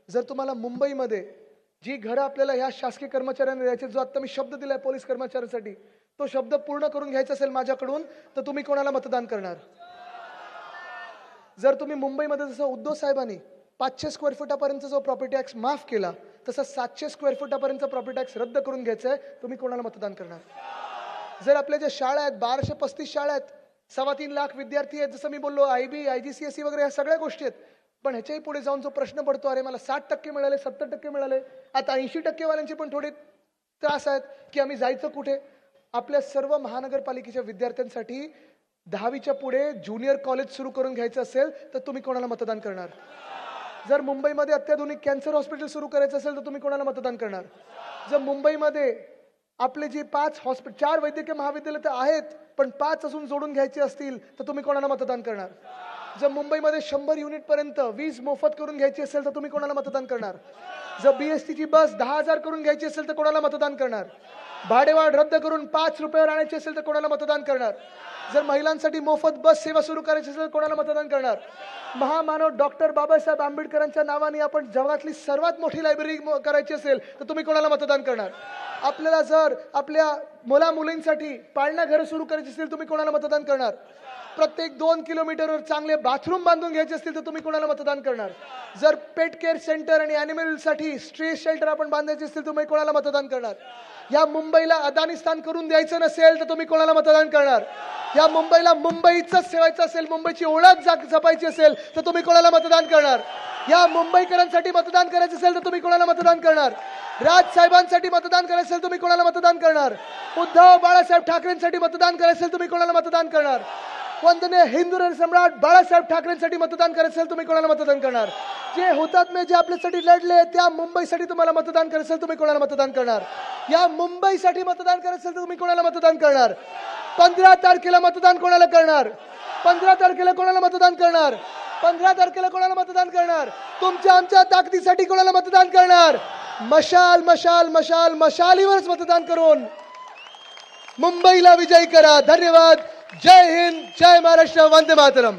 जर तुम्हाला मुंबईमध्ये जी घरं आपल्याला ह्या शासकीय कर्मचाऱ्यांना द्यायचे, जो आता मी शब्द दिलाय पोलीस कर्मचाऱ्यांसाठी, तो शब्द पूर्ण करून घ्यायचा असेल माझ्याकडून, तर तुम्ही कोणाला मतदान करणार? जर तुम्ही मुंबईमध्ये जसं उद्धव साहेबांनी 500 स्क्वेअर फुटापर्यंत जो प्रॉपर्टी टॅक्स माफ केला, तसं 700 स्क्वेअर फुटापर्यंत प्रॉपर्टी टॅक्स रद्द करून घ्यायचा आहे, तुम्ही कोणाला मतदान करणार? जर आपल्या ज्या शाळा आहेत, 1235 शाळा आहेत, 3.25 लाख विद्यार्थी आहेत, जसं मी बोललो IB, IGCSE वगैरे ह्या सगळ्या गोष्टी आहेत, पण ह्याच्याही पुढे जाऊन जो प्रश्न पडतो, अरे मला 60% मिळाले, 70% मिळाले, आता 80% वाल्यांचे पण थोडे त्रास आहेत की आम्ही जायचं कुठे? आपल्या सर्व महानगरपालिकेच्या विद्यार्थ्यांसाठी 10वीच्या पुढे ज्युनियर कॉलेज सुरू करून घ्यायचं असेल तर तुम्ही कोणाला मतदान करणार? जर मुंबईमध्ये अत्याधुनिक कॅन्सर हॉस्पिटल सुरू करायचं असेल तर तुम्ही कोणाला मतदान करणार? जर मुंबईमध्ये आपले जी 4 वैद्यकीय महाविद्यालय तर आहेत, पण 5 अजून जोडून घ्यायचे असतील तर तुम्ही कोणाला मतदान करणार? जर मुंबईमध्ये 100 युनिट पर्यंत वीज मोफत करून घ्यायची असेल तर तुम्ही कोणाला मतदान करणार? जर BST ची बस 10,000 करून घ्यायची असेल तर कोणाला मतदान करणार? भाडेवाढ रद्द करून 5 रुपयावर आणायची असेल तर कोणाला मतदान करणार? जर महिलांसाठी मोफत बस सेवा सुरू करायची असेल तर कोणाला मतदान करणार? महामानव डॉक्टर बाबासाहेब आंबेडकरांच्या नावाने आपण जगातली सर्वात मोठी लायब्ररी करायची असेल तर तुम्ही कोणाला मतदान करणार? आपल्याला जर आपल्या मुलींसाठी पाळणा घर सुरू करायची असेल तुम्ही कोणाला मतदान करणार? प्रत्येक 2 किलोमीटरवर चांगले बाथरूम बांधून घ्यायचे असतील तर तुम्ही कोणाला मतदान करणार? जर पेट केअर सेंटर आणि अॅनिमल साठी स्ट्रेस शेल्टर आपण बांधायचे असतील तुम्ही कोणाला मतदान करणार? या मुंबईला अदानिस्तान करून द्यायचं नसेल तर तुम्ही कोणाला मतदान करणार? या मुंबईला मुंबईचंच ठेवायचं असेल, मुंबईची ओळख जपायची असेल तर तुम्ही कोणाला मतदान करणार? या मुंबईकरांसाठी मतदान करायचं असेल तर तुम्ही कोणाला मतदान करणार? राज साहेबांसाठी मतदान करायचं असेल तुम्ही कोणाला मतदान करणार? उद्धव बाळासाहेब ठाकरेंसाठी मतदान करायचं असेल तुम्ही कोणाला मतदान करणार? वंदनीय हिंदू सम्राट बाळासाहेब ठाकरेंसाठी मतदान करायचं असेल तुम्ही कोणाला मतदान करणार? जे हुतात्मे जे आपल्यासाठी लढले त्या मुंबईसाठी तुम्हाला मतदान करायचं असेल तुम्ही कोणाला मतदान करणार? या मुंबईसाठी मतदान करायचं असेल तर तुम्ही कोणाला मतदान करणार? 15 तारखेला मतदान कोणाला करणार? 15 तारखेला कोणाला मतदान करणार? 15 तारखेला कोणाला मतदान करणार? तुमच्या आमच्या ताकदीसाठी कोणाला मतदान करणार? मशाल मशाल मशाल मशालीवरच मतदान करून मुंबईला विजयी करा. धन्यवाद. जय हिंद, जय महाराष्ट्र, वंदे मातरम.